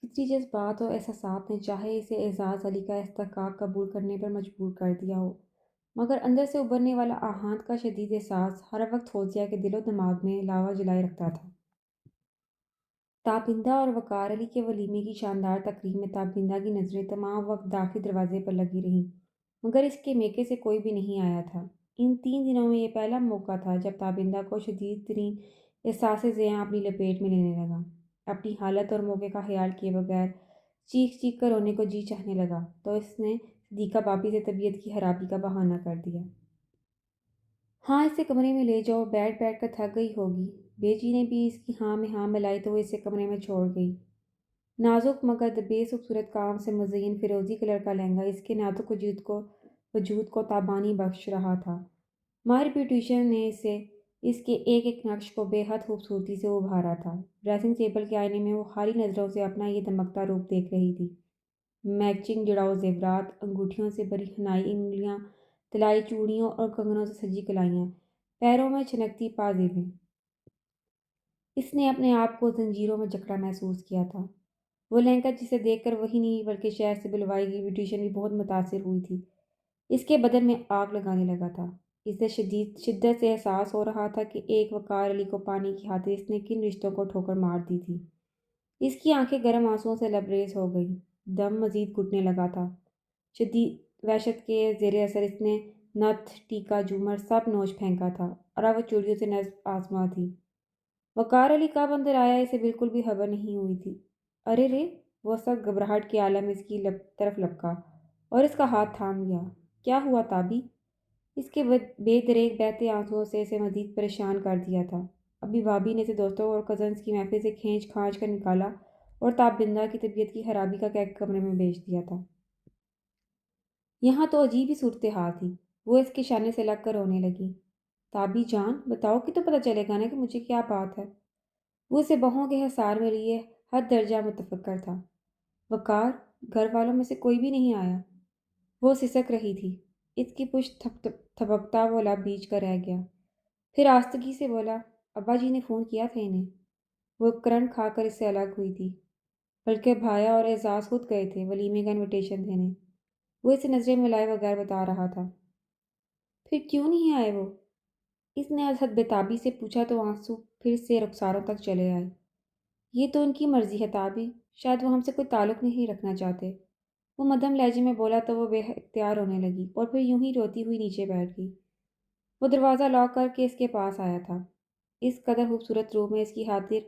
فطری جذبات اور احساسات نے چاہے اسے اعزاز علی کا استحقاق قبول کرنے پر مجبور کر دیا ہو، مگر اندر سے ابھرنے والا آہات کا شدید احساس ہر وقت فوزیہ کے دل و دماغ میں لاوا جلائے رکھتا تھا۔ تابندہ اور وقار علی کے ولیمے کی شاندار تقریب میں تابندہ کی نظریں تمام وقت داخلی دروازے پر لگی رہیں، مگر اس کے میکے سے کوئی بھی نہیں آیا تھا۔ ان 3 دنوں میں یہ پہلا موقع تھا جب تابندہ کو شدید ترین احساس زیاں اپنی لپیٹ میں لینے لگا۔ اپنی حالت اور موقع کا خیال کیے بغیر چیخ چیخ کر رونے کو جی چاہنے لگا تو اس نے صدیقہ بابی سے طبیعت کی خرابی کا بہانہ کر دیا۔ ہاں، اسے کمرے میں لے جاؤ، بیٹھ بیٹھ کر تھک گئی ہوگی۔ بے جی نے بھی اس کی ہاں میں ہاں ملائی تو وہ اسے کمرے میں چھوڑ گئی۔ نازک مگر بے خوبصورت کام سے مزین فیروزی کلر کا لہنگا اس کے نازک وجود کو تابانی بخش رہا تھا۔ ماہر بیوٹیشین نے اس کے ایک ایک نقش کو بے حد خوبصورتی سے ابھارا تھا۔ ڈریسنگ ٹیبل کے آئینے میں وہ خالی نظروں سے اپنا یہ دمکتا روپ دیکھ رہی تھی۔ میچنگ جڑاؤ زیورات، انگوٹھیوں سے بری حنائی انگلیاں، طلائی چوڑیوں اور کنگنوں سے سجی کلائیاں، پیروں میں چھنکتی پازیبیں۔ اس نے اپنے آپ کو زنجیروں میں جکڑا محسوس کیا تھا۔ وہ لہنگا جسے دیکھ کر وہی نہیں بلکہ شہر سے بلوائی گئی بیوٹیشین بھی بہت متاثر ہوئی تھی۔ اس کے بدن میں آگ لگانے لگا تھا۔ اسے شدت سے احساس ہو رہا تھا کہ ایک وقار علی کو پانے کی خاطر اس نے کن رشتوں کو ٹھوکر مار دی تھی۔ اس کی آنکھیں گرم آنسوؤں سے لبریز ہو گئیں، دم مزید گھٹنے لگا تھا۔ شدید وحشت کے زیر اثر اس نے نتھ، ٹیکا، جھومر سب نوچ پھینکا تھا اور اب وہ چوڑیوں سے نظر آزما تھی۔ وقار علی کب اندر آیا اسے بالکل بھی خبر نہیں ہوئی تھی۔ ارے رے! وہ سخت گھبراہٹ کے عالم اس کی طرف لپکا اور اس کا ہاتھ تھام لیا۔ کیا ہوا تابی؟ اس کے بے دریغ بہتے آنسوؤں سے اسے مزید پریشان کر دیا تھا۔ ابھی بھابی نے اسے دوستوں اور کزنز کی محفل سے کھینچ کھانچ کر نکالا اور تابندہ کی طبیعت کی خرابی کا کہہ کمرے میں بھیج دیا تھا۔ یہاں تو عجیب ہی صورتحال تھی۔ وہ اس کے شانے سے لگ کر رونے لگی۔ تابی جان، بتاؤ کہ تو پتہ چلے گا نا کہ مجھے کیا بات ہے۔ وہ اسے بہوں کے حصار میں لیے حد درجہ متفکر تھا۔ وقار، گھر والوں میں سے کوئی بھی نہیں آیا؟ وہ سسک رہی تھی۔ اس کی پشت تھپکتا وہ لب بیچ کر رہ گیا۔ پھر آستگی سے بولا، ابا جی نے فون کیا تھا انہیں۔ وہ کرنٹ کھا کر اس سے الگ ہوئی تھی۔ بلکہ بھایا اور اعزاز خود گئے تھے ولیمے کا انویٹیشن دینے۔ وہ اسے نظریں ملائے بغیر بتا رہا تھا۔ پھر کیوں نہیں آئے وہ؟ اس نے از حد بےتابی سے پوچھا تو آنسو پھر سے رخساروں تک چلے آئے۔ یہ تو ان کی مرضی ہے تابی، شاید وہ ہم سے کوئی تعلق نہیں رکھنا چاہتے۔ وہ مدھم لہجے میں بولا تو وہ بے اختیار ہونے لگی اور پھر یوں ہی روتی ہوئی نیچے بیٹھ گئی۔ وہ دروازہ لاک کر کے اس کے پاس آیا تھا۔ اس قدر خوبصورت روپ میں اس کی خاطر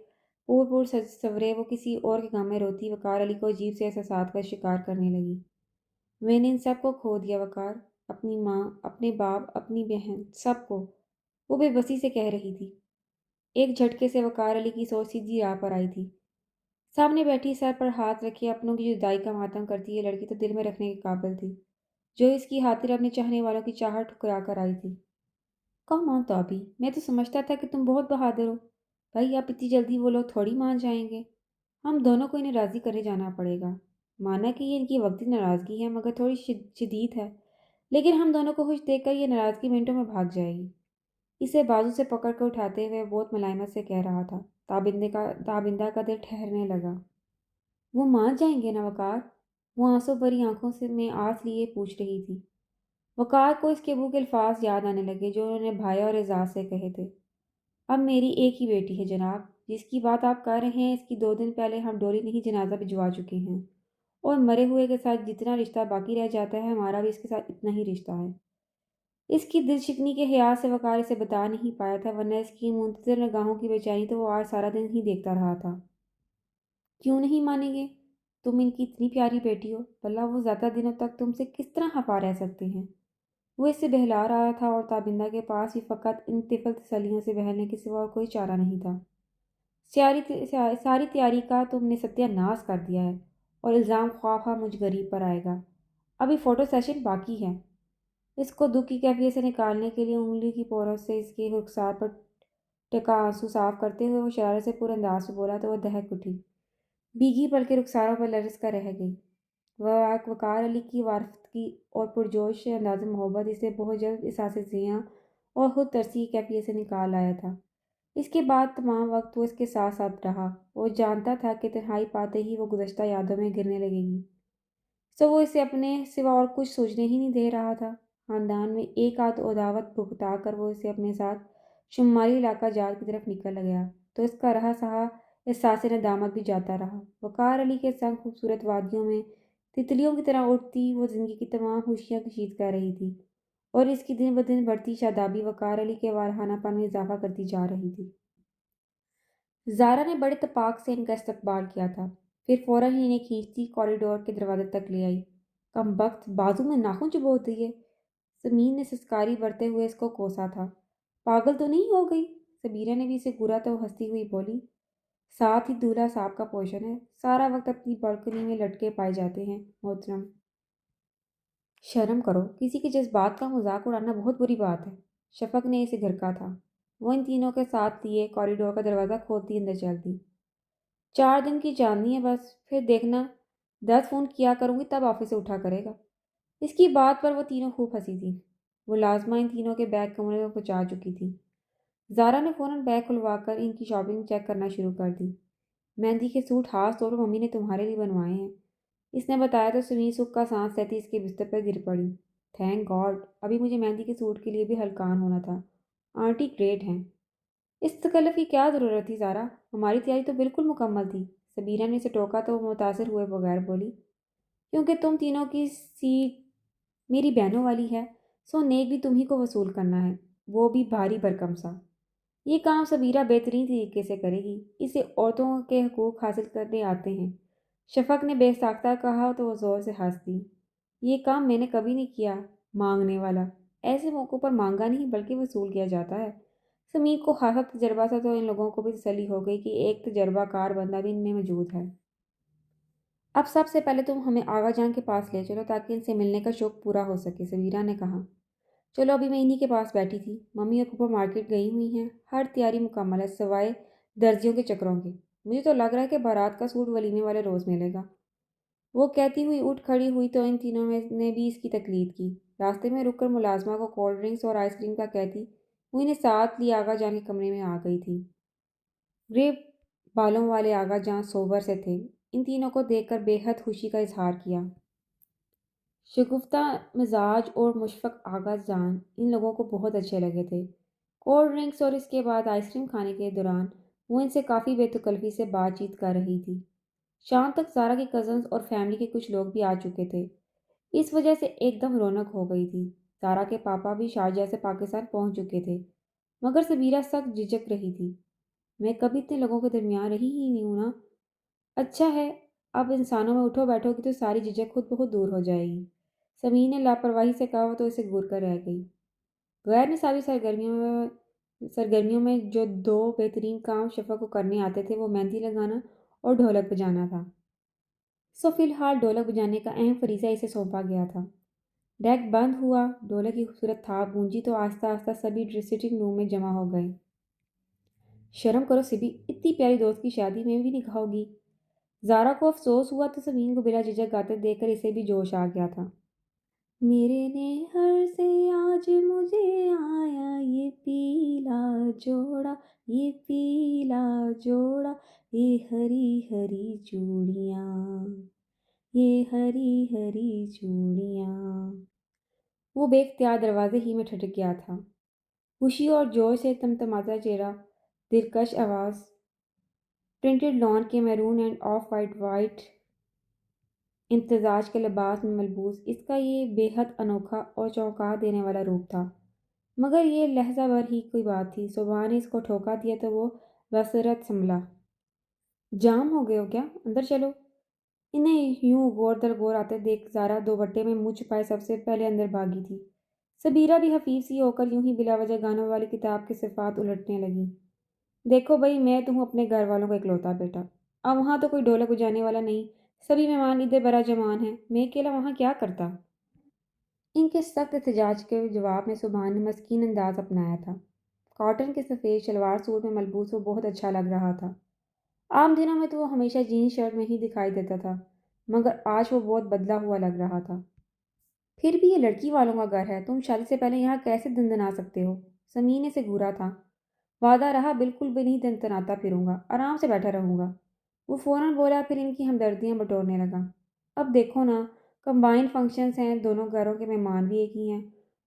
پور سورے وہ کسی اور کے غم میں روتی وقار علی کو عجیب سے احساسات کا شکار کرنے لگی۔ میں نے ان سب کو کھو دیا وقار، اپنی ماں، اپنے باپ، اپنی بہن، سب کو، وہ بے بسی سے کہہ رہی تھی۔ ایک جھٹکے سے وقار علی کی سوچ سیدھی راہ پر آئی تھی۔ سامنے بیٹھی سر پر ہاتھ رکھے اپنوں کی جدائی کا ماتم کرتی یہ لڑکی تو دل میں رکھنے کے قابل تھی، جو اس کی خاطر اپنے چاہنے والوں کی چاہت ٹھکرا کر آئی تھی۔ کم آن تابی، میں تو سمجھتا تھا کہ تم بہت بہادر ہو۔ بھائی اب اتنی جلدی وہ لوگ تھوڑی مان جائیں گے۔ ہم دونوں کو انہیں راضی کرنے جانا پڑے گا۔ مانا کہ یہ ان کی وقتی ناراضگی ہے مگر تھوڑی شدید ہے، لیکن ہم دونوں کو خوش دیکھ کر یہ ناراضگی منٹوں میں بھاگ جائے گی۔ اسے بازو سے پکڑ کر اٹھاتے ہوئے بہت ملائمت سے کہہ رہا تھا۔ تابندہ کا دل ٹھہرنے لگا۔ وہ مان جائیں گے نا وقار؟ وہ آنسو بھری آنکھوں سے میں آس لیے پوچھ رہی تھی۔ وقار کو اس کے ابو کے الفاظ یاد آنے لگے جو انہوں نے بھائی اور اعزاز سے کہے تھے۔ اب میری ایک ہی بیٹی ہے جناب، جس کی بات آپ کر رہے ہیں اس کی 2 دن پہلے ہم ڈولی نہیں جنازہ بھجوا چکے ہیں، اور مرے ہوئے کے ساتھ جتنا رشتہ باقی رہ جاتا ہے ہمارا بھی اس کے ساتھ اتنا ہی رشتہ ہے۔ اس کی دل شکنی کے خیال سے وقار اسے بتا نہیں پایا تھا ورنہ اس کی منتظر نگاہوں کی بے چینی تو وہ آج سارا دن ہی دیکھتا رہا تھا۔ کیوں نہیں مانیں گے؟ تم ان کی اتنی پیاری بیٹی ہو، بھلا وہ زیادہ دنوں تک تم سے کس طرح خفا رہ سکتے ہیں؟ وہ اس سے بہلا رہا تھا اور تابندہ کے پاس بھی فقط ان طفل تسلیوں سے بہلنے کے سوا اور کوئی چارہ نہیں تھا۔ ساری تیاری کا تم نے ستیہ ناش کر دیا ہے اور الزام خواہ خواہ مجھ غریب پر آئے گا۔ ابھی فوٹو سیشن باقی ہے۔ اس کو دکھ کی کیفیت سے نکالنے کے لیے انگلی کی پوروں سے اس کے رخسار پر ٹکا آنسو صاف کرتے ہوئے وہ شرارت سے پورے انداز سے بولا تو وہ دہک اٹھی، بھیگی پلکیں رخساروں پر لرز کر رہ گئی۔ وقار علی کی وارفتگی اور پرجوش انداز محبت اسے بہت جلد احساس زیاں اور خود ترسی کی کیفیت سے نکال لایا تھا۔ اس کے بعد تمام وقت وہ اس کے ساتھ ساتھ رہا۔ وہ جانتا تھا کہ تنہائی پاتے ہی وہ گزشتہ یادوں میں گرنے لگے گی، سو وہ اسے اپنے سوا اور کچھ سوچنے ہی نہیں دے رہا تھا۔ خاندان میں ایک آدھ عداوت بھگتا کر وہ اسے اپنے ساتھ شمالی علاقہ جات کی طرف نکل گیا، تو اس کا رہا سہا احساس ندامت بھی جاتا رہا۔ وقار علی کے سنگ خوبصورت وادیوں میں تتلیوں کی طرح اڑتی وہ زندگی کی تمام خوشیاں کشید کر رہی تھی، اور اس کی دن بدن بڑھتی شادابی وقار علی کے والہانہ پن میں اضافہ کرتی جا رہی تھی۔ زارا نے بڑے اتفاق سے ان کا استقبال کیا تھا، پھر فوراً ہی انہیں کھینچتی کوریڈور کے دروازے تک لے آئی۔ کم بخت، بازو میں ناخن چبو ہوتی ہے۔ سمین نے سسکاری برتے ہوئے اس کو کوسا تھا۔ پاگل تو نہیں ہو گئی؟ سبیرہ نے بھی اسے گھورا تو ہنستی ہوئی بولی۔ ساتھ ہی دولہا صاحب کا پوشن ہے، سارا وقت اپنی بالکنی میں لٹکے پائے جاتے ہیں محترم۔ شرم کرو، کسی کے جذبات کا مذاق اڑانا بہت بری بات ہے۔ شفق نے اسے گھرکا تھا۔ وہ ان تینوں کے ساتھ لیے کوریڈور کا دروازہ کھولتی اندر چل دی۔ 4 دن کی چاندنی ہے بس، پھر دیکھنا 10 فون کیا کروں گی تب آفس سے اٹھا کرے گا۔ اس کی بات پر وہ تینوں خوب ہنسی تھی۔ ملازمہ ان تینوں کے بیگ کمرے میں پہنچا چکی تھی۔ زارا نے فوراً بیگ کھلوا کر ان کی شاپنگ چیک کرنا شروع کر دی۔ مہندی کے سوٹ خاص طور پر ممی نے تمہارے لیے بنوائے ہیں، اس نے بتایا تو سمیں سکھ کا سانس لیتی اس کے بستر پر گر پڑی۔ تھینک گاڈ، ابھی مجھے مہندی کے سوٹ کے لیے بھی ہلکان ہونا تھا۔ آنٹی گریٹ ہیں۔ اس تکلف کی کیا ضرورت تھی زارا، ہماری تیاری تو بالکل مکمل تھی۔ سبیرہ نے اسے ٹوکا تو وہ متاثر ہوئے بغیر بولی، کیونکہ تم تینوں کی سیٹ میری بہنوں والی ہے، سو نیک بھی تمہیں کو وصول کرنا ہے، وہ بھی بھاری بھرکم سا۔ یہ کام سبیرہ بہترین طریقے سے کرے گی، اسے عورتوں کے حقوق حاصل کرنے آتے ہیں۔ شفق نے بے ساختہ کہا تو وہ زور سے ہنس دی۔ یہ کام میں نے کبھی نہیں کیا، مانگنے والا ایسے موقعوں پر مانگا نہیں بلکہ وصول کیا جاتا ہے۔ سمیر کو خاصا تجربہ تھا تو ان لوگوں کو بھی تسلی ہو گئی کہ ایک تجربہ کار بندہ بھی ان میں موجود ہے۔ اب سب سے پہلے تم ہمیں آغا جان کے پاس لے چلو تاکہ ان سے ملنے کا شوق پورا ہو سکے، سبیرہ نے کہا۔ چلو، ابھی میں انہی کے پاس بیٹھی تھی، ممی اور پھوپھا مارکیٹ گئی ہوئی ہیں، ہر تیاری مکمل ہے سوائے درزیوں کے چکروں کے۔ مجھے تو لگ رہا ہے کہ بارات کا سوٹ ولیمے والے روز ملے گا۔ وہ کہتی ہوئی اٹھ کھڑی ہوئی تو ان تینوں میں نے بھی اس کی تقلید کی۔ راستے میں رک کر ملازمہ کو کولڈ ڈرنکس اور آئس کریم کا کہتی وہ انہیں ساتھ لیے آغا جان کے کمرے میں آ گئی تھی۔ گرے بالوں والے آغا جان سوبر سے تھے، ان تینوں کو دیکھ کر بے حد خوشی کا اظہار کیا۔ شگفتہ مزاج اور مشفق آغا جان ان لوگوں کو بہت اچھے لگے تھے۔ کولڈ ڈرنکس اور اس کے بعد آئس کریم کھانے کے دوران وہ ان سے کافی بے تکلفی سے بات چیت کر رہی تھی۔ شام تک زارا کے کزنز اور فیملی کے کچھ لوگ بھی آ چکے تھے، اس وجہ سے ایک دم رونق ہو گئی تھی۔ زارا کے پاپا بھی شارجہ سے پاکستان پہنچ چکے تھے، مگر سبیرہ سخت جھجک رہی تھی۔ میں کبھی اتنے لوگوں کے درمیان رہی ہی نہیں ہوں نا۔ اچھا ہے، اب انسانوں میں اٹھو بیٹھو گی تو ساری جھجک خود بخود دور ہو جائے گی، سمین نے لاپرواہی سے کہا تو اسے گور کر رہ گئی۔ غیر نصابی سرگرمیوں میں جو 2 بہترین کام شفق کو کرنے آتے تھے وہ مہندی لگانا اور ڈھولک بجانا تھا، سو فی الحال ڈھولک بجانے کا اہم فریضہ اسے سونپا گیا تھا۔ ڈیک بند ہوا، ڈھولک کی خوبصورت تھاپ گونجی تو آہستہ آہستہ سبھی سٹنگ روم میں جمع ہو گئے۔ شرم کرو سبی، اتنی پیاری دوست کی شادی میں بھی نہیں کھاؤ گی؟ زارا کو افسوس ہوا تو سمین کو بلا جھجک گاتے دیکھ کر اسے بھی جوش آ گیا تھا۔ میرے نہر سے آج مجھے آیا یہ پیلا جوڑا، یہ پیلا جوڑا، یہ ہری ہری چوڑیاں، یہ ہری ہری چوڑیاں۔ وہ بے اختیار دروازے ہی میں ٹھٹک گیا تھا۔ خوشی اور جوش سے تمتماتا چہرہ، دلکش آواز، پرنٹڈ لان کے میرون اینڈ آف وائٹ امتزاج کے لباس میں ملبوس اس کا یہ بے حد انوکھا اور چونکا دینے والا روپ تھا۔ مگر یہ لحظہ بھر ہی کوئی بات تھی، صبح نے اس کو ٹھوکا دیا تو وہ بصورت سنبھلا۔ جام ہو گئے ہو کیا؟ اندر چلو۔ انہیں یوں غور در غور آتے دیکھ زارا دوپٹے میں منہ چھپائے سب سے پہلے اندر بھاگی تھی۔ سبیرہ بھی حفیظ سی ہو کر یوں ہی بلا وجہ گانوں والی کتاب کے صفحات الٹنے لگی۔ دیکھو بھائی، میں تو ہوں اپنے گھر والوں کا اکلوتا بیٹا، اب وہاں تو کوئی ڈھولک بجانے والا نہیں، سبھی مہمان ادھر برا جمان ہیں، میں اکیلا وہاں کیا کرتا؟ ان کے سخت احتجاج کے جواب میں سبحان نے مسکین انداز اپنایا تھا۔ کاٹن کے سفید شلوار سوٹ میں ملبوس وہ بہت اچھا لگ رہا تھا۔ عام دنوں میں تو وہ ہمیشہ جینز شرٹ میں ہی دکھائی دیتا تھا، مگر آج وہ بہت بدلا ہوا لگ رہا تھا۔ پھر بھی یہ لڑکی والوں کا گھر ہے، تم شادی سے پہلے یہاں کیسے دندنا سکتے ہو؟ سمین نے اسے گھورا تھا۔ وعدہ رہا بالکل بھی نہیں تنتناتا پھروں گا، آرام سے بیٹھا رہوں گا۔ وہ فوراً بولا، پھر ان کی ہمدردیاں بٹورنے لگا۔ اب دیکھو نا، کمبائنڈ فنکشنز ہیں، دونوں گھروں کے مہمان بھی ایک ہی ہیں،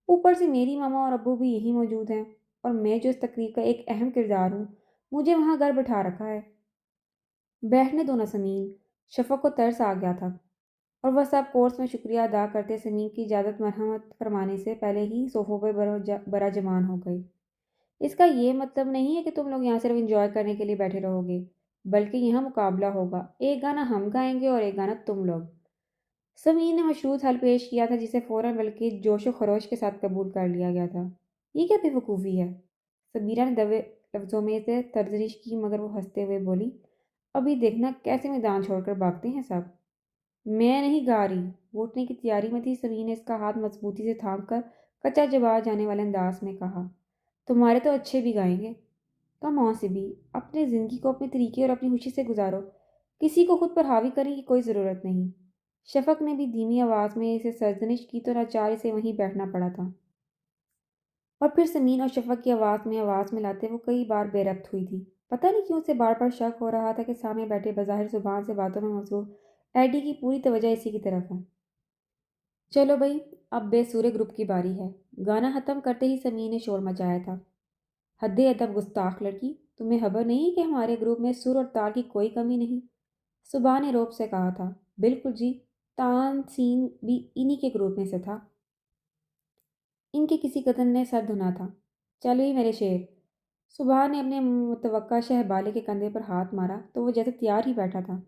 اوپر سے میری ماما اور ابو بھی یہی موجود ہیں، اور میں جو اس تقریب کا ایک اہم کردار ہوں، مجھے وہاں گھر بٹھا رکھا ہے۔ بیٹھنے دو نا سمین۔ شفق کو ترس آ گیا تھا، اور وہ سب کورس میں شکریہ ادا کرتے سمین کی اجازت مرحمت فرمانے سے پہلے ہی صوفوں پہ برا جمان ہو گئی۔ اس کا یہ مطلب نہیں ہے کہ تم لوگ یہاں صرف انجوائے کرنے کے لیے بیٹھے رہو گے، بلکہ یہاں مقابلہ ہوگا، ایک گانا ہم گائیں گے اور ایک گانا تم لوگ۔ سمین نے مشروط حل پیش کیا تھا، جسے فوراً بلکہ جوش و خروش کے ساتھ قبول کر لیا گیا تھا۔ یہ کیا بے وقوفی ہے؟ سمیرہ نے دبے لفظوں میں سے تردش کی، مگر وہ ہنستے ہوئے بولی، ابھی دیکھنا کیسے میدان چھوڑ کر بھاگتے ہیں سب۔ میں نہیں گا رہی، وہ اٹھنے کی تیاری میں تھی۔ سمین نے اس کا ہاتھ مضبوطی سے تھام کر کچا چبا جانے والے انداز میں کہا، تمہارے تو اچھے بھی گائیں گے۔ کم آن سبی، اپنی زندگی کو اپنے طریقے اور اپنی خوشی سے گزارو، کسی کو خود پر حاوی کرنے کی کوئی ضرورت نہیں۔ شفق نے بھی دھیمی آواز میں اسے سرزنش کی تو ناچار اسے وہیں بیٹھنا پڑا تھا، اور پھر سمین اور شفق کی آواز میں لاتے وہ کئی بار بے ربط ہوئی تھی۔ پتہ نہیں کیوں اسے بار بار شک ہو رہا تھا کہ سامنے بیٹھے بظاہر زبان سے باتوں میں مصروف ایڈی کی پوری توجہ اسی کی طرف ہے۔ چلو بھائی، اب بے سورے گروپ کی باری ہے۔ گانا ختم کرتے ہی سمین نے شور مچایا تھا، حد ادب گستاخ لڑکی، تمہیں خبر نہیں کہ ہمارے گروپ میں سر اور تال کی کوئی کمی نہیں؟ صبح نے روب سے کہا تھا۔ بالکل جی، تان سین بھی انہی کے گروپ میں سے تھا۔ ان کے کسی قطن نے سر دھنا تھا۔ چلو ہی میرے شیر۔ صبح نے اپنے متوقع شہبالے کے کندھے پر ہاتھ مارا تو وہ جیسے تیار ہی بیٹھا تھا۔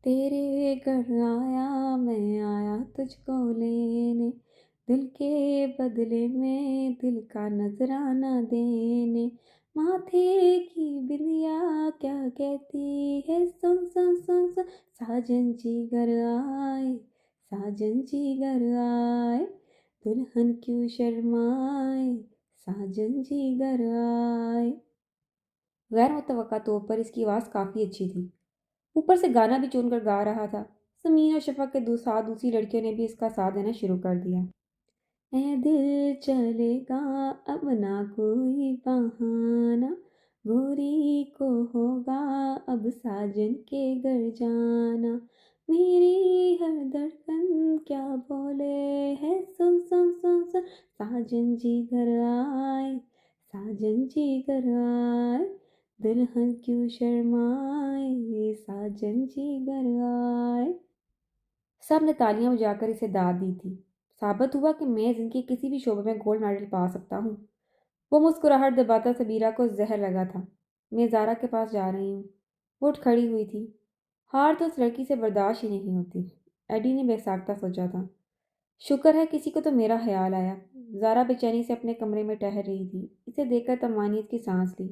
تیرے گھر آیا میں، آیا تجھ کو لینے، دل کے بدلے میں دل کا نذرانہ دینے، ماتھے کی بندیا کیا کہتی ہے، سن سن سن سن، ساجن جی گھر آئے، ساجن جی گھر آئے، دلہن کیوں شرمائے، ساجن جی گھر آئے۔ غیر متوقع طور پر اس کی آواز کافی اچھی تھی، اوپر سے گانا بھی چن کر گا رہا تھا۔ سمین اور شفق کے ساتھ دوسری لڑکیوں نے بھی اس کا ساتھ دینا شروع کر دیا۔ اے دل چلے گا اب نہ کوئی بہانہ، گوری کو ہوگا اب ساجن کے گھر جانا، میری ہر دھڑکن کیا بولے ہے، سن سن سن سن، ساجن جی گھر آئے، ساجن جی گھر آئے، دلہن کیوں شرمائے، ساجن جی گھر آئے۔ سب نے تالیاں بجا کر اسے داد دی تھی۔ ثابت ہوا کہ میں زندگی کے کسی بھی شعبے میں گولڈ میڈل پا سکتا ہوں۔ وہ مسکراہٹ دباتا سبیرہ کو زہر لگا تھا۔ میں زارا کے پاس جا رہی ہوں۔ وہ اٹھ کھڑی ہوئی تھی۔ ہار تو اس لڑکی سے برداشت ہی نہیں ہوتی، ایڈی نے بے ساختہ سوچا تھا۔ شکر ہے کسی کو تو میرا خیال آیا۔ زارا بے چینی سے اپنے کمرے میں ٹہل رہی تھی، اسے دیکھ کر طمانینت کی سانس لی۔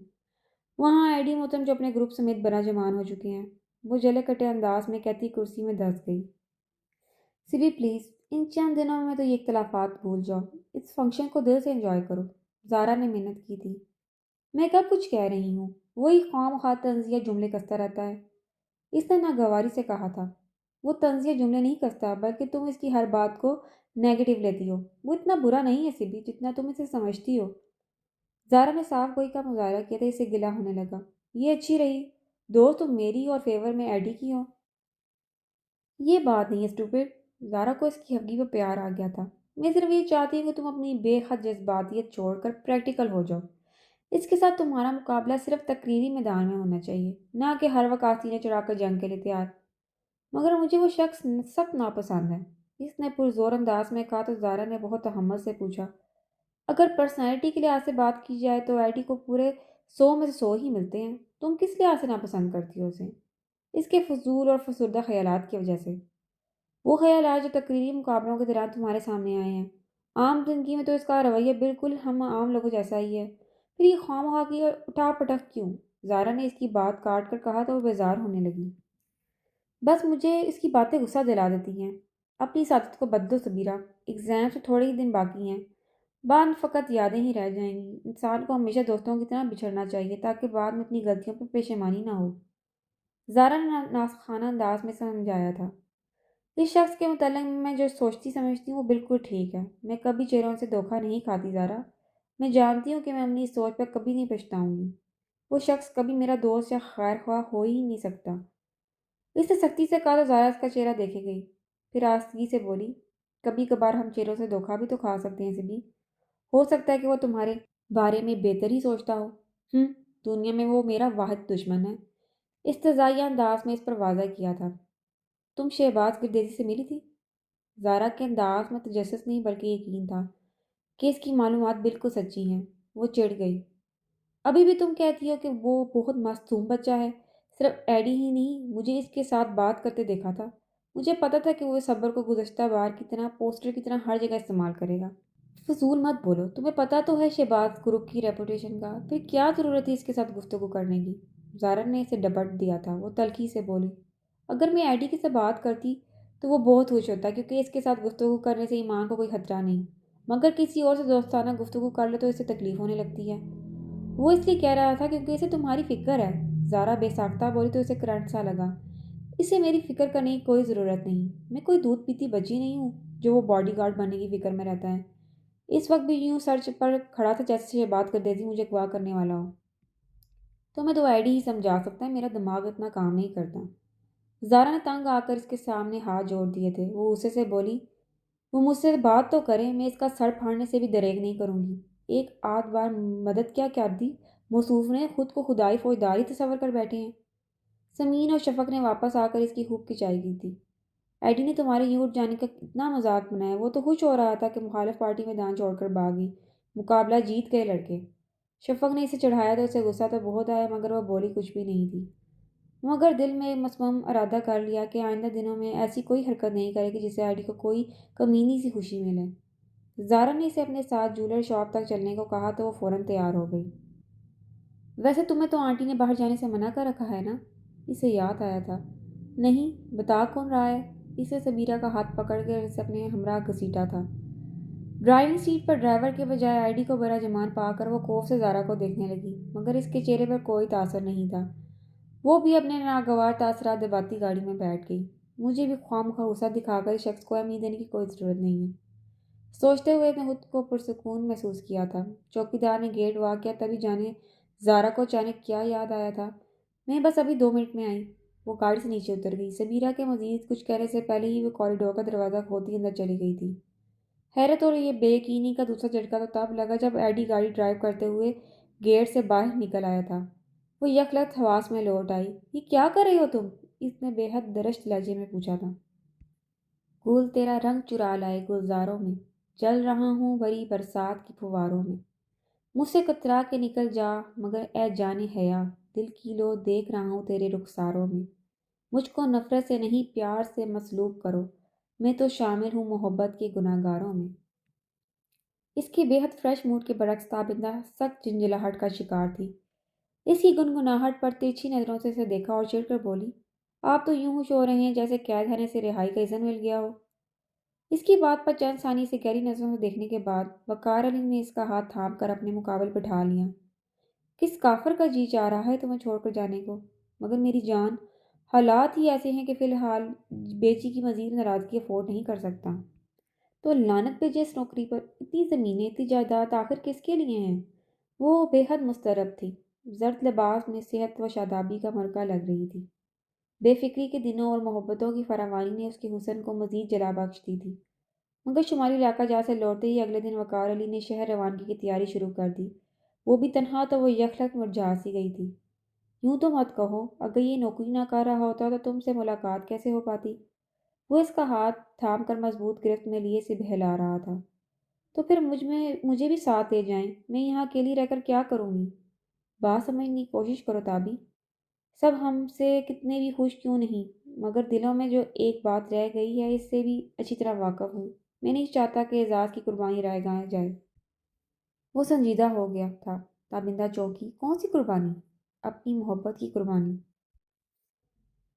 وہاں ایڈی محترم جو اپنے گروپ سمیت برا جمان ہو چکے ہیں، وہ جلے کٹے انداز میں کہتی کرسی میں دھس گئی، سبی پلیز، ان چند دنوں میں تو یہ اختلافات بھول جاؤ، اس فنکشن کو دل سے انجوائے کرو۔ زارا نے محنت کی تھی۔ میں کب کچھ کہہ رہی ہوں، وہی خواہ مخواہ طنزیہ جملے کستا رہتا ہے۔ اس نے ناگواری سے کہا تھا۔ وہ طنزیہ جملے نہیں کستا، بلکہ تم اس کی ہر بات کو نیگیٹو لیتی ہو۔ وہ اتنا برا نہیں ہے سبی، جتنا تم اسے سمجھتی ہو۔ زارا نے صاف گوئی کا مظاہرہ کیا تھا، اسے گلہ ہونے لگا۔ یہ اچھی رہی، دوست تم میری اور فیور میں ایڈی کی ہو۔ یہ بات نہیں ہے اسٹوپڈ۔ زارا کو اس کی حقیقی پہ پیار آ گیا تھا۔ میں صرف یہ چاہتی ہوں کہ تم اپنی بے حد جذباتیت چھوڑ کر پریکٹیکل ہو جاؤ۔ اس کے ساتھ تمہارا مقابلہ صرف تقریری میدان میں ہونا چاہیے، نہ کہ ہر وقت آستینیں چڑھا کر جنگ کے لیے تیار۔ مگر مجھے وہ شخص سخت ناپسند ہے، اس نے پرزور انداز میں کہا تو زارا نے بہت تہمت سے پوچھا، اگر پرسنالٹی کے لحاظ سے بات کی جائے تو ایڈی کو پورے 100 میں سے 100 ہی ملتے ہیں۔ تم کس لحاظ سے ناپسند کرتی ہو اسے؟ اس کے فضول اور فسردہ خیالات کی وجہ سے۔ وہ خیالات جو تقریری مقابلوں کے دوران تمہارے سامنے آئے ہیں، عام زندگی میں تو اس کا رویہ بالکل ہم عام لوگوں جیسا ہی ہے، پھر یہ خواہ مخواہ کی اٹھا پٹک کیوں؟ زارا نے اس کی بات کاٹ کر کہا تو وہ بیزار ہونے لگی۔ بس مجھے اس کی باتیں غصہ دلا دیتی ہیں۔ اپنی سعادت کو بدلو سبیرہ، ایگزام سے تھوڑے ہی دن باقی ہیں، بعد میں فقط یادیں ہی رہ جائیں گی۔ انسان کو ہمیشہ دوستوں کی طرح بچھڑنا چاہیے تاکہ بعد میں اپنی غلطیوں پر پشیمانی نہ ہو۔ زارا نے نازخانہ انداز میں سمجھایا تھا۔ اس شخص کے متعلق میں جو سوچتی سمجھتی ہوں وہ بالکل ٹھیک ہے۔ میں کبھی چہروں سے دھوکہ نہیں کھاتی زارا، میں جانتی ہوں کہ میں اپنی اس سوچ پر کبھی نہیں پچھتاؤں گی۔ وہ شخص کبھی میرا دوست یا خیر خواہ ہو ہی نہیں سکتا۔ اس نے سختی سے کہا تو زارا اس کا چہرہ دیکھے گئی، پھر آستگی سے بولی، کبھی کبھار ہم چہروں سے دھوکہ بھی تو کھا سکتے ہیں سبھی۔ ہو سکتا ہے کہ وہ تمہارے بارے میں بہتر ہی سوچتا ہو۔ ہم دنیا میں وہ میرا واحد دشمن ہے۔ استہزائیہ انداز میں اس پر واضح کیا تھا۔ تم شہباز گردیزی سے ملی تھی؟ زارا کے انداز میں تجسس نہیں بلکہ یقین تھا کہ اس کی معلومات بالکل سچی ہیں۔ وہ چڑھ گئی۔ ابھی بھی تم کہتی ہو کہ وہ بہت معصوم بچہ ہے؟ صرف ایڈی ہی نہیں، مجھے اس کے ساتھ بات کرتے دیکھا تھا۔ مجھے پتا تھا کہ وہ اس صبر کو گزشتہ بار کی طرح پوسٹر کی طرح ہر جگہ استعمال کرے گا۔ فضول مت بولو، تمہیں پتا تو ہے شہباز گروپ کی ریپوٹیشن کا، پھر کیا ضرورت ہے اس کے ساتھ گفتگو کرنے کی؟ زارا نے اسے ڈپٹ دیا تھا۔ وہ تلخی سے بولی، اگر میں ایڈی کے سے بات کرتی تو وہ بہت خوش ہوتا کیونکہ اس کے ساتھ گفتگو کرنے سے ایمان کو کوئی خطرہ نہیں، مگر کسی اور سے دوستانہ گفتگو کر لے تو اسے تکلیف ہونے لگتی ہے۔ وہ اس لیے کہہ رہا تھا کیونکہ اسے تمہاری فکر ہے۔ زارا بے ساختہ بولی تو اسے کرنٹ سا لگا۔ اسے میری فکر کرنے کی کوئی ضرورت نہیں۔ میں کوئی دودھ پیتی بچی نہیں ہوں جو وہ باڈی گارڈ بننے کی فکر میں رہتا ہے۔ اس وقت بھی یوں سرچ پر کھڑا تھا جیسے یہ بات کر دیتی مجھے اغوا کرنے والا ہو۔ تو میں تو ایڈی ہی سمجھا سکتا ہے، میرا دماغ اتنا کام نہیں کرتا۔ زارا نے تنگ آ کر اس کے سامنے ہاتھ جوڑ دیے تھے۔ وہ غصے سے بولی، وہ مجھ سے بات تو کرے، میں اس کا سر پھاڑنے سے بھی دریغ نہیں کروں گی۔ ایک آدھ بار مدد کیا کر دی، موصوف نے خود کو خدائی فوجداری تصور کر بیٹھے ہیں۔ سمین اور شفق نے واپس آ کر اس کی خوب کھچائی کی تھی۔ ایڈی نے تمہارے یوں اٹھ جانے کا اتنا مذاق بنایا، وہ تو خوش ہو رہا تھا کہ مخالف پارٹی میدان چھوڑ کر بھاگی، مقابلہ جیت گئے لڑکے۔ شفق نے اسے چڑھایا تو اسے غصہ تو بہت آیا مگر وہ بولی کچھ بھی نہیں تھی۔ مگر دل میں مصمم ارادہ کر لیا کہ آئندہ دنوں میں ایسی کوئی حرکت نہیں کرے گی جس سے ایڈی کو کوئی کمینی سی خوشی ملے۔ زارا نے اسے اپنے ساتھ جولر شاپ تک چلنے کو کہا تو وہ فوراً تیار ہو گئی۔ ویسے تمہیں تو آنٹی نے باہر جانے سے منع کر رکھا ہے نا؟ اسے یاد آیا تھا۔ نہیں، بتا کون رہا ہے؟ اسے سمیرہ کا ہاتھ پکڑ کر اسے اپنے ہمراہ گھسیٹا تھا۔ ڈرائیونگ سیٹ پر ڈرائیور کے بجائے آئی ڈی کو برا جمان پا کر وہ خوف سے زارا کو دیکھنے لگی، مگر اس کے چہرے پر کوئی تاثر نہیں تھا۔ وہ بھی اپنے ناگوار تاثرات دباتی گاڑی میں بیٹھ گئی۔ مجھے بھی خواہ غصہ دکھا کر اس شخص کو اہمیت دینے کی کوئی ضرورت نہیں ہے، سوچتے ہوئے نے خود کو پرسکون محسوس کیا تھا۔ چوکیدار نے گیٹ وا کیا، تبھی جانے زارا کو اچانک کیا یاد آیا تھا، میں بس ابھی 2 منٹ میں آئی۔ وہ گاڑی سے نیچے اتر گئی۔ سمیرہ کے مزید کچھ کہنے سے پہلے ہی وہ کوریڈور کا دروازہ کھولتی اندر چلی گئی تھی۔ حیرت اور یہ بے یقینی کا دوسرا جھٹکا تو تب لگا جب ایڈی گاڑی ڈرائیو کرتے ہوئے گیٹ سے باہر نکل آیا تھا۔ وہ یکلخت حواس میں لوٹ آئی۔ یہ کیا کر رہی ہو تم؟ اس نے بے حد درشت لہجے میں پوچھا تھا۔ گل تیرا رنگ چرا لائے گلزاروں میں، چل رہا ہوں بھری برسات کی پھواروں میں، مجھ سے کترا کے نکل جا مگر اے جانے حیا، دل کی لو دیکھ رہا ہوں تیرے رخساروں میں، مجھ کو نفرت سے نہیں پیار سے مسلوب کرو، میں تو شامل ہوں محبت کے گناہ گاروں میں۔ اس کے بے حد فریش موڈ کے برعکس تابندہ سخت جھنجھلاہٹ کا شکار تھی۔ اس کی گنگناہٹ پر ترچھی نظروں سے اسے دیکھا اور چڑھ کر بولی، آپ تو یوں خوش ہو رہے ہیں جیسے قید خانے سے رہائی کا اذن مل گیا ہو۔ اس کی بات پر چند ثانیے سے گہری نظروں سے دیکھنے کے بعد وقار علی نے اس کا ہاتھ تھام کر اپنے مقابل بٹھا لیا۔ کس کافر کا جی چاہ رہا ہے تمہیں چھوڑ کر جانے کو؟ مگر میری جان، حالات ہی ایسے ہیں کہ فی الحال بیچی کی مزید ناراضگی افورڈ نہیں کر سکتا۔ تو لعنت بھیجے اس نوکری پر، اتنی زمینیں اتنی جائیداد آخر کس کے لیے ہیں؟ وہ بے حد مضطرب تھی۔ زرد لباس میں صحت و شادابی کا مرکہ لگ رہی تھی۔ بے فکری کے دنوں اور محبتوں کی فراوانی نے اس کے حسن کو مزید جلا بخش دی تھی۔ مگر شمالی علاقہ جہاں سے لوٹتے ہی اگلے دن وقار علی نے شہر روانگی کی تیاری شروع کر دی۔ وہ بھی تنہا تو وہ یکلخت مرجھا سی گئی تھی۔ یوں تو مت کہو، اگر یہ نوکری نہ کر رہا ہوتا تو تم سے ملاقات کیسے ہو پاتی؟ وہ اس کا ہاتھ تھام کر مضبوط گرفت میں لیے سے بہلا رہا تھا۔ تو پھر مجھے بھی ساتھ لے جائیں، میں یہاں اکیلی رہ کر کیا کروں گی؟ بات سمجھنے کی کوشش کرو تابی۔ سب ہم سے کتنے بھی خوش کیوں نہیں، مگر دلوں میں جو ایک بات رہ گئی ہے اس سے بھی اچھی طرح واقف ہوں۔ میں نہیں چاہتا کہ اعزاز کی قربانی رائے گاہ جائے۔ وہ سنجیدہ ہو گیا تھا۔ تابندہ چونکی، کون سی قربانی؟ اپنی محبت کی قربانی۔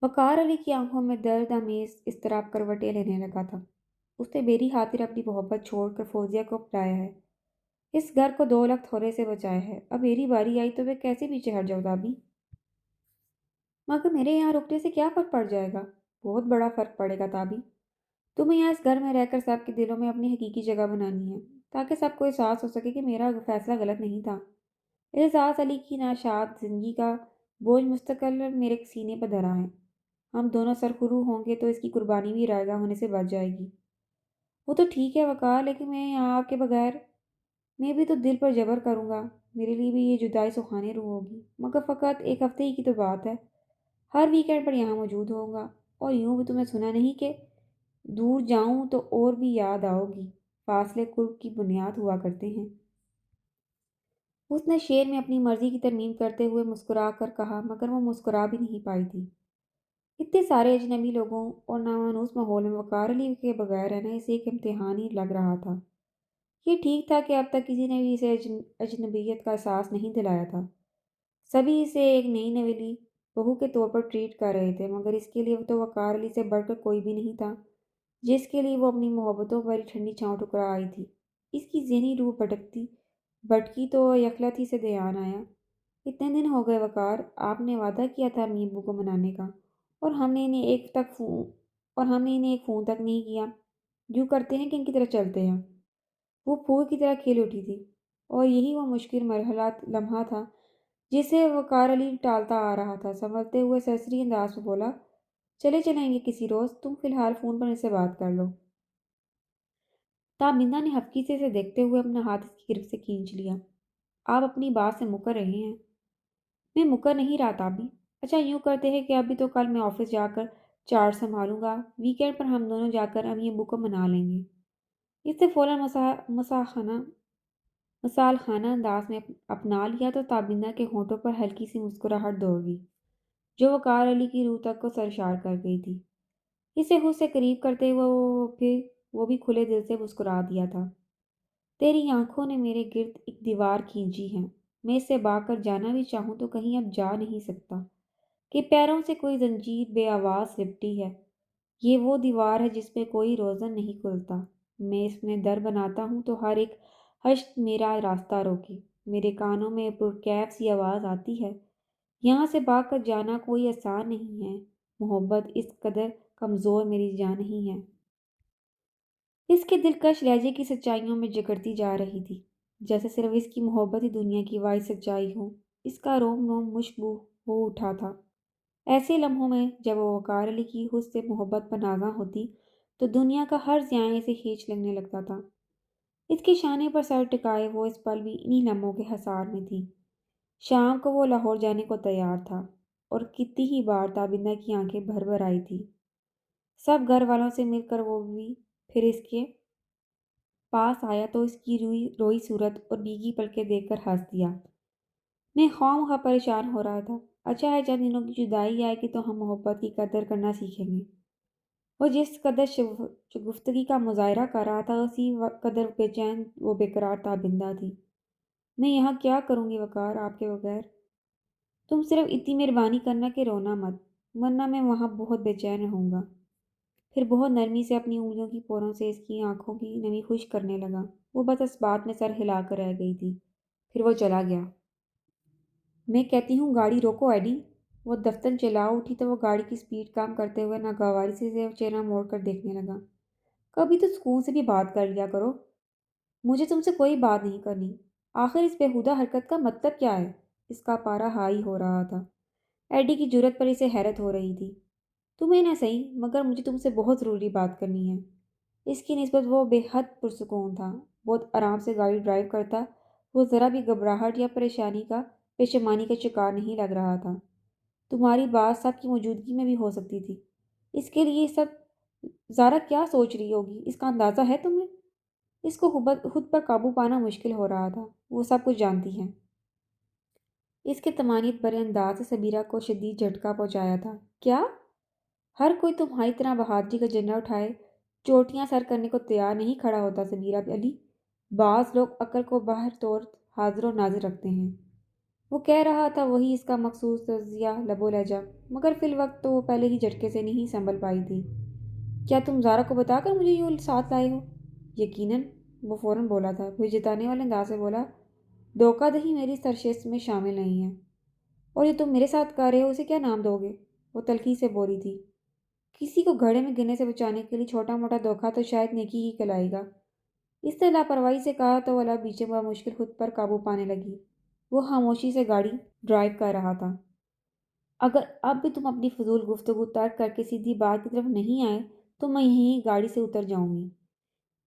وقار علی کی آنکھوں میں درد آمیز اضطراب کروٹیں لینے لگا تھا۔ اس نے میری خاطر اپنی محبت چھوڑ کر فوزیہ کو اپنایا ہے، اس گھر کو 2 لخت تھورے سے بچایا ہے، اب میری باری آئی تو میں کیسے پیچھے ہٹ جاؤں تابی؟ مگر میرے یہاں رکنے سے کیا فرق پڑ جائے گا؟ بہت بڑا فرق پڑے گا تابی۔ تمہیں یہاں اس گھر میں رہ کر سب کے دلوں میں اپنی حقیقی جگہ بنانی ہے۔ تاکہ سب کو احساس ہو سکے کہ میرا فیصلہ غلط نہیں تھا۔ اعزاز علی کی ناشاد زندگی کا بوجھ مستقل میرے سینے پر دھرا ہے۔ ہم دونوں سرخرو ہوں گے تو اس کی قربانی بھی رائگاں ہونے سے بچ جائے گی۔ وہ تو ٹھیک ہے وقار، لیکن میں یہاں کے بغیر میں بھی تو دل پر جبر کروں گا۔ میرے لیے بھی یہ جدائی سکھانے روح ہوگی، مگر فقط ایک ہفتے ہی کی تو بات ہے۔ ہر ویکینڈ پر یہاں موجود ہوں گا، اور یوں بھی تمہیں سنا نہیں کہ دور جاؤں تو اور بھی یاد آؤ گی۔ فاصلے قرب کی بنیاد ہوا کرتے ہیں۔ اس نے شعر میں اپنی مرضی کی ترمیم کرتے ہوئے مسکرا کر کہا، مگر وہ مسکرا بھی نہیں پائی تھی۔ اتنے سارے اجنبی لوگوں اور نامانوس ماحول میں وقار علی کے بغیر رہنا اسے ایک امتحان ہی لگ رہا تھا۔ یہ ٹھیک تھا کہ اب تک کسی نے بھی اسے اجنبیت کا احساس نہیں دلایا تھا۔ سبھی اسے ایک نئی نویلی بہو کے طور پر ٹریٹ کر رہے تھے، مگر اس کے لیے تو وقار علی سے بڑھ کر کوئی بھی نہیں تھا جس کے لیے وہ اپنی محبتوں پر ٹھنڈی چھاؤں ٹکرا آئی تھی۔ اس کی ذہنی روح بھٹکی تو یکلت ہی سے دھیان آیا۔ اتنے دن ہو گئے وقار، آپ نے وعدہ کیا تھا امی ابو کو منانے کا، اور ہم نے انہیں ایک فون تک نہیں کیا۔ یوں کرتے ہیں کہ ان کی طرح چلتے ہیں۔ وہ پھول کی طرح کھل اٹھی تھی، اور یہی وہ مشکل لمحہ تھا جسے وقار علی ٹالتا آ رہا تھا۔ سنبھلتے ہوئے سرسری انداز میں بولا، چلے چلیں گے کسی روز، تم فی الحال فون پر ان سے بات کر لو۔ تابندہ نے ہفکی سے اسے دیکھتے ہوئے اپنا ہاتھ اس کی گرفت سے کھینچ لیا۔ آپ اپنی بات سے مکر رہے ہیں۔ میں مکر نہیں رہا تابی۔ اچھا یوں کرتے ہیں کہ ابھی تو کل میں آفس جا کر چارج سنبھالوں گا، ویکینڈ پر ہم دونوں جا کر امی ابو کو منا لیں گے۔ اس نے فوراً مثال خانہ انداز میں اپنا لیا تو تابندہ کے ہونٹوں پر ہلکی سی مسکراہٹ دوڑ گئی، جو وقار علی کی روح تک کو سرشار کر گئی تھی۔ اسے خود سے قریب کرتے ہوئے وہ بھی کھلے دل سے مسکرا دیا تھا۔ تیری آنکھوں نے میرے گرد ایک دیوار کھینچی ہے، میں اس سے بھاگ کر جانا بھی چاہوں تو کہیں اب جا نہیں سکتا کہ پیروں سے کوئی زنجیر بے آواز لپٹی ہے۔ یہ وہ دیوار ہے جس پہ کوئی روزن نہیں کھلتا۔ میں اس میں در بناتا ہوں تو ہر ایک حشد میرا راستہ روکے۔ میرے کانوں میں پرکیف سی آواز آتی ہے، یہاں سے بھاگ کر جانا کوئی آسان نہیں ہے، محبت اس قدر کمزور میری جان نہیں ہے۔ اس کے دلکش لہجے کی سچائیوں میں جگرتی جا رہی تھی، جیسے صرف اس کی محبت ہی دنیا کی واحد سچائی ہو۔ اس کا روم روم مشبو ہو اٹھا تھا۔ ایسے لمحوں میں جب وہ وقار علی کی حسن سے محبت پر نازاں ہوتی تو دنیا کا ہر زیاں اسے کھینچ لگنے لگتا تھا۔ اس کے شانے پر سر ٹکائے وہ اس پل بھی انہی لمحوں کے حصار میں تھی۔ شام کو وہ لاہور جانے کو تیار تھا، اور کتنی ہی بار تابندہ کی آنکھیں بھر بھر آئی تھی۔ سب گھر والوں سے مل کر وہ بھی پھر اس کے پاس آیا تو اس کی روئی صورت اور بھیگی پلکیں دیکھ کر ہنس دیا۔ میں خواہ مخواہ پریشان ہو رہا تھا۔ اچھا ہے چند دنوں کی جدائی آئے گی تو ہم محبت کی قدر کرنا سیکھیں گے۔ وہ جس قدر شگفتگی کا مظاہرہ کر رہا تھا اسی قدر بے چین و بے قرار تابندہ تھی۔ میں یہاں کیا کروں گی وقار آپ کے بغیر؟ تم صرف اتنی مہربانی کرنا کہ رونا مت، ورنہ میں وہاں بہت بے چین رہوں گا۔ پھر بہت نرمی سے اپنی انگلیوں کی پوروں سے اس کی آنکھوں کی نمی خشک کرنے لگا۔ وہ بس اس بات میں سر ہلا کر رہ گئی تھی۔ پھر وہ چلا گیا۔ میں کہتی ہوں گاڑی روکو ایڈی۔ وہ دفتر چلا اٹھی تو وہ گاڑی کی سپیڈ کم کرتے ہوئے ناگواری سے چہرہ موڑ کر دیکھنے لگا۔ کبھی تو سکون سے بھی بات کر لیا کرو۔ مجھے تم سے کوئی بات نہیں کرنی۔ آخر اس بیہودہ حرکت کا مطلب کیا ہے؟ اس کا پارا ہائی ہو رہا تھا۔ ایڈی کی جرأت پر اسے حیرت ہو رہی تھی۔ تمہیں نہ صحیح، مگر مجھے تم سے بہت ضروری بات کرنی ہے۔ اس کی نسبت وہ بے حد پرسکون تھا۔ بہت آرام سے گاڑی ڈرائیو کرتا، وہ ذرا بھی گھبراہٹ یا پریشانی کا شکار نہیں لگ رہا تھا۔ تمہاری بات سب کی موجودگی میں بھی ہو سکتی تھی۔ اس کے لیے سب زارا کیا سوچ رہی ہوگی، اس کا اندازہ ہے تمہیں؟ اس کو خود پر قابو پانا مشکل ہو رہا تھا۔ وہ سب کچھ جانتی ہے۔ اس کے طمانینت بھرے انداز سے سبیرہ کو شدید جھٹکا پہنچایا تھا۔ کیا؟ ہر کوئی تمہاری طرح بہادری کا جھنڈا اٹھائے چوٹیاں سر کرنے کو تیار نہیں کھڑا ہوتا سبیرہ علی۔ بعض لوگ عقل کو باہر طور حاضر و ناظر رکھتے ہیں۔ وہ کہہ رہا تھا وہی اس کا مخصوص تجزیہ لب و لہجہ، مگر فی الوقت تو وہ پہلے ہی جھٹکے سے نہیں سنبھل پائی تھی۔ کیا تم زارا کو بتا کر مجھے یوں ساتھ لائے ہو؟ یقیناً، وہ فوراً بولا تھا، پھر جتانے والے انداز سے بولا، دھوکہ دہی میری سرشت میں شامل نہیں ہے۔ اور یہ تم میرے ساتھ کر رہے ہو اسے کیا نام دو گے؟ وہ تلخی سے بولی تھی۔ کسی کو گھڑے میں گرنے سے بچانے کے لیے چھوٹا موٹا دھوکہ تو شاید نیکی ہی کہلائے گا۔ اس نے لاپرواہی سے کہا تو والا بیچے مشکل خود پر قابو پانے لگی۔ وہ خاموشی سے گاڑی ڈرائیو کر رہا تھا۔ اگر اب بھی تم اپنی فضول گفتگو ترک کر کے سیدھی بات کی طرف نہیں آئے تو میں یہیں گاڑی سے اتر جاؤں گی۔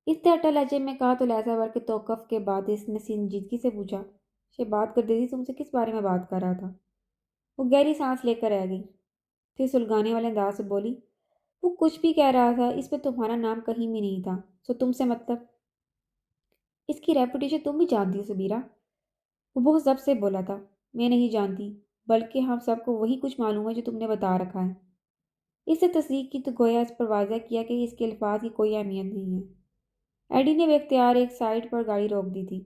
اس نے اٹل لہجے میں کہا تو لہذا ور کے توقف کے بعد اس نے سنجیدگی سے پوچھا، یہ بات کر دیتی تم سے کس بارے میں بات کر رہا تھا؟ وہ گہری سانس لے کر رہ گئی، پھر سلگانے والے انداز سے بولی، وہ کچھ بھی کہہ رہا تھا اس پہ تمہارا نام کہیں بھی نہیں تھا، سو تم سے مطلب؟ اس کی ریپوٹیشن تم بھی جانتی ہو سبیرہ؟ وہ بہت ضبط سے بولا تھا، میں نہیں جانتی، بلکہ ہم سب کو وہی کچھ معلوم ہے جو تم نے بتا رکھا ہے۔ اس نے تصدیق کی تو گویا اس پر واضح کیا کہ اس کے الفاظ کی کوئی اہمیت نہیں ہے۔ ایڈی نے بے اختیار ایک سائڈ پر گاڑی روک دی تھی،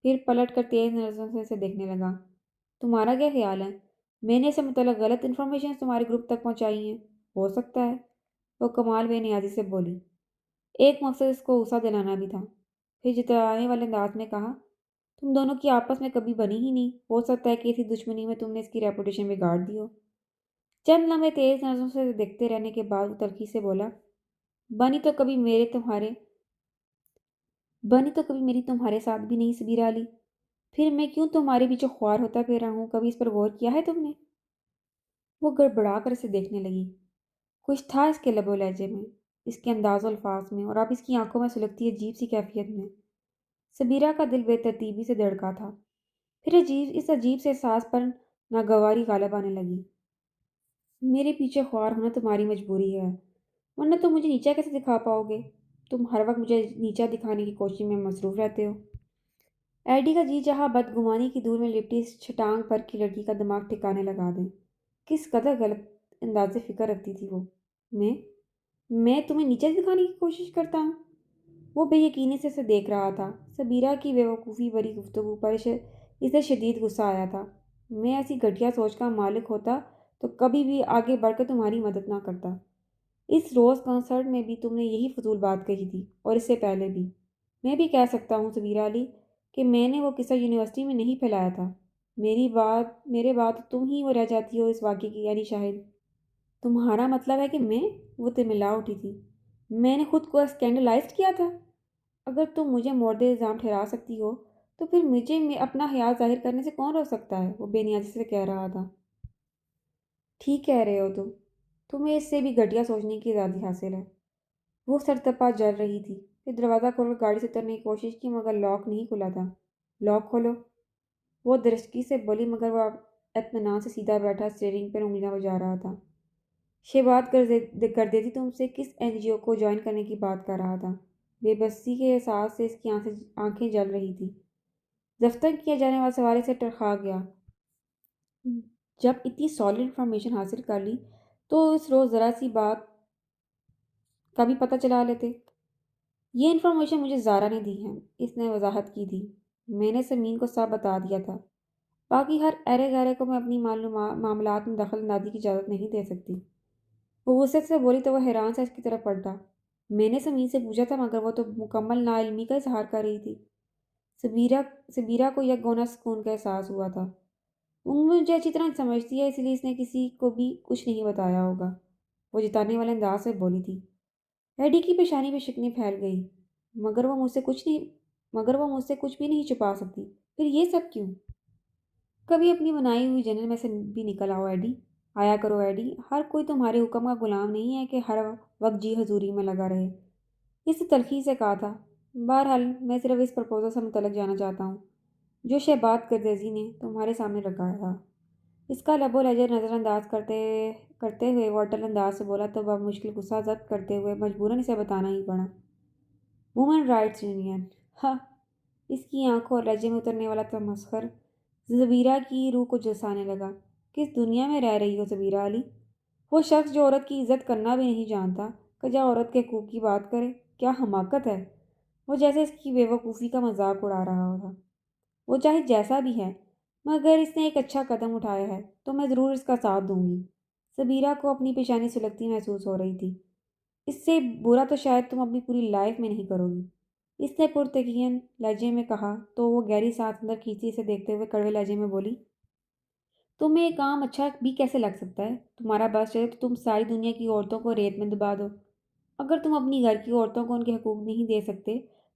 پھر پلٹ کر تیز نظروں سے اسے دیکھنے لگا۔ تمہارا کیا خیال ہے؟ میں نے اسے متعلق غلط انفارمیشن تمہارے گروپ تک پہنچائی ہیں؟ ہو سکتا ہے، وہ کمال بے نیازی سے بولی۔ ایک مقصد اس کو غصہ دلانا بھی تھا۔ پھر جترانے والے انداز میں کہا، تم دونوں کی آپس میں کبھی بنی ہی نہیں، ہو سکتا ہے کہ اسی دشمنی میں تم نے اس کی ریپوٹیشن بگاڑ دی ہو۔ چند لمحے تیز نظروں سے دیکھتے رہنے کے بعد وہ تلخی سے بولا، بنی تو کبھی میری تمہارے ساتھ بھی نہیں سبیرہ علی، پھر میں کیوں تمہارے پیچھے خوار ہوتا پھر رہا ہوں؟ کبھی اس پر غور کیا ہے تم نے؟ وہ گڑبڑا کر اسے دیکھنے لگی۔ کچھ تھا اس کے لب و لہجے میں، اس کے انداز و الفاظ میں، اور اب اس کی آنکھوں میں سلگتی عجیب سی کیفیت میں۔ سبیرہ کا دل بے ترتیبی سے دھڑکا تھا، پھر اس عجیب سے احساس پر ناگواری غالب آنے لگی۔ میرے پیچھے خوار ہونا تمہاری مجبوری ہے، ورنہ تم مجھے نیچا کیسے دکھا پاؤ گے؟ تم ہر وقت مجھے نیچا دکھانے کی کوشش میں مصروف رہتے ہو۔ ایڈی کا جی چاہا بدگمانی کی دور میں لپٹی اس چھٹانگ پر کی لڑکی کا دماغ ٹھکانے لگا دیں۔ کس قدر غلط انداز فکر رکھتی تھی وہ۔ میں میں تمہیں نیچا دکھانے کی کوشش کرتا ہوں؟ وہ بے یقینی سے اسے دیکھ رہا تھا۔ سبیرہ کی بے وقوفی بھری گفتگو پر اسے شدید غصہ آیا تھا۔ میں ایسی گھٹیا سوچ کا مالک ہوتا تو کبھی بھی آگے بڑھ کر تمہاری مدد نہ کرتا۔ اس روز کنسرٹ میں بھی تم نے یہی فضول بات کہی تھی، اور اس سے پہلے بھی۔ میں بھی کہہ سکتا ہوں سبیرہ علی کہ میں نے وہ قصہ یونیورسٹی میں نہیں پھیلایا تھا۔ میرے بعد تم ہی وہ رہ جاتی ہو اس واقعے کی یعنی شاہد۔ تمہارا مطلب ہے کہ وہ تملا اٹھی تھی، میں نے خود کو اسکینڈلائزڈ کیا تھا؟ اگر تم مجھے مورد الزام ٹھہرا سکتی ہو تو پھر مجھے اپنا خیال ظاہر کرنے سے کون روک سکتا ہے؟ وہ بے نیازی سے کہہ رہا تھا۔ ٹھیک کہہ رہے ہو تمہیں اس سے بھی گھٹیا سوچنے کی آزادی حاصل ہے۔ وہ سرتپا جل رہی تھی، پھر دروازہ کھول کر گاڑی سے اترنے کی کوشش کی مگر لاک نہیں کھلا تھا۔ لاک کھولو، وہ درستگی سے بولی مگر وہ اطمینان سے سیدھا بیٹھا اسٹیئرنگ پر انگلیاں بجا رہا تھا۔ یہ بات کر دیتی تم سے کس این جی او کو جوائن کرنے کی بات کر رہا تھا؟ بے بسی کے احساس سے اس کی آنکھیں جل رہی تھیں۔ دفتر کیا جانے والا سواری سے ٹرخا گیا۔ جب اتنی سالڈ انفارمیشن حاصل کر لی تو اس روز ذرا سی بات کا بھی پتہ چلا لیتے۔ یہ انفارمیشن مجھے زارا نے دی ہے، اس نے وضاحت کی تھی۔ میں نے سمین کو سب بتا دیا تھا۔ باقی ہر ارے گہرے کو میں اپنی معاملات میں دخل اندازی کی اجازت نہیں دے سکتی۔ وہ غصے سے بولی تو وہ حیران سے اس کی طرف پلٹا۔ میں نے سمین سے پوچھا تھا مگر وہ تو مکمل نا علمی کا اظہار کر رہی تھی۔ سبیرہ کو یک گونا سکون کا احساس ہوا تھا۔ وہ مجھے اچھی طرح سمجھتی ہے، اس لیے اس نے کسی کو بھی کچھ نہیں بتایا ہوگا، وہ جتانے والے انداز سے بولی تھی۔ ایڈی کی پیشانی پہ شکنیں پھیل گئی۔ مگر وہ مجھ سے کچھ بھی نہیں چھپا سکتی، پھر یہ سب کیوں؟ کبھی اپنی بنائی ہوئی جنرل میں سے بھی نکل آؤ ایڈی، آیا کرو ایڈی، ہر کوئی تمہارے حکم کا غلام نہیں ہے کہ ہر وقت جی حضوری میں لگا رہے۔ اس نے تلخی سے کہا تھا۔ بہرحال میں صرف اس پرپوزل سے متعلق جانا چاہتا ہوں جو شہباد گردیزی نے تمہارے سامنے رکھا تھا۔ اس کا لب و لہجہ نظر انداز کرتے ہوئے وہ اٹل انداز سے بولا تو بمشکل غصہ ضبط کرتے ہوئے مجبوراً اسے بتانا ہی پڑا۔ وومن رائٹس یونین، ہاں۔ اس کی آنکھوں اور لہجے میں اترنے والا تمسخر سبیرہ کی روح کو جھلسانے لگا۔ کس دنیا میں رہ رہی ہو سبیرہ علی؟ وہ شخص جو عورت کی عزت کرنا بھی نہیں جانتا کجا عورت کے حقوق کی بات کرے؟ کیا حماقت ہے! وہ جیسے اس کی بے وقوفی کا مذاق اڑا رہا تھا۔ وہ چاہے جیسا بھی ہے مگر اس نے ایک اچھا قدم اٹھایا ہے تو میں ضرور اس کا ساتھ دوں گی۔ سبیرہ کو اپنی پیشانی سلگتی محسوس ہو رہی تھی۔ اس سے برا تو شاید تم اپنی پوری لائف میں نہیں کرو گی، اس نے پرتکین لہجے میں کہا تو وہ گہری سانس اندر کھینچی اسے دیکھتے ہوئے کڑوے لہجے میں بولی، تمہیں یہ کام اچھا بھی کیسے لگ سکتا ہے؟ تمہارا بس چلے تو تم ساری دنیا کی عورتوں کو ریت میں دبا دو۔ اگر تم اپنی گھر کی عورتوں کو ان کے حقوق نہیں دے سکتے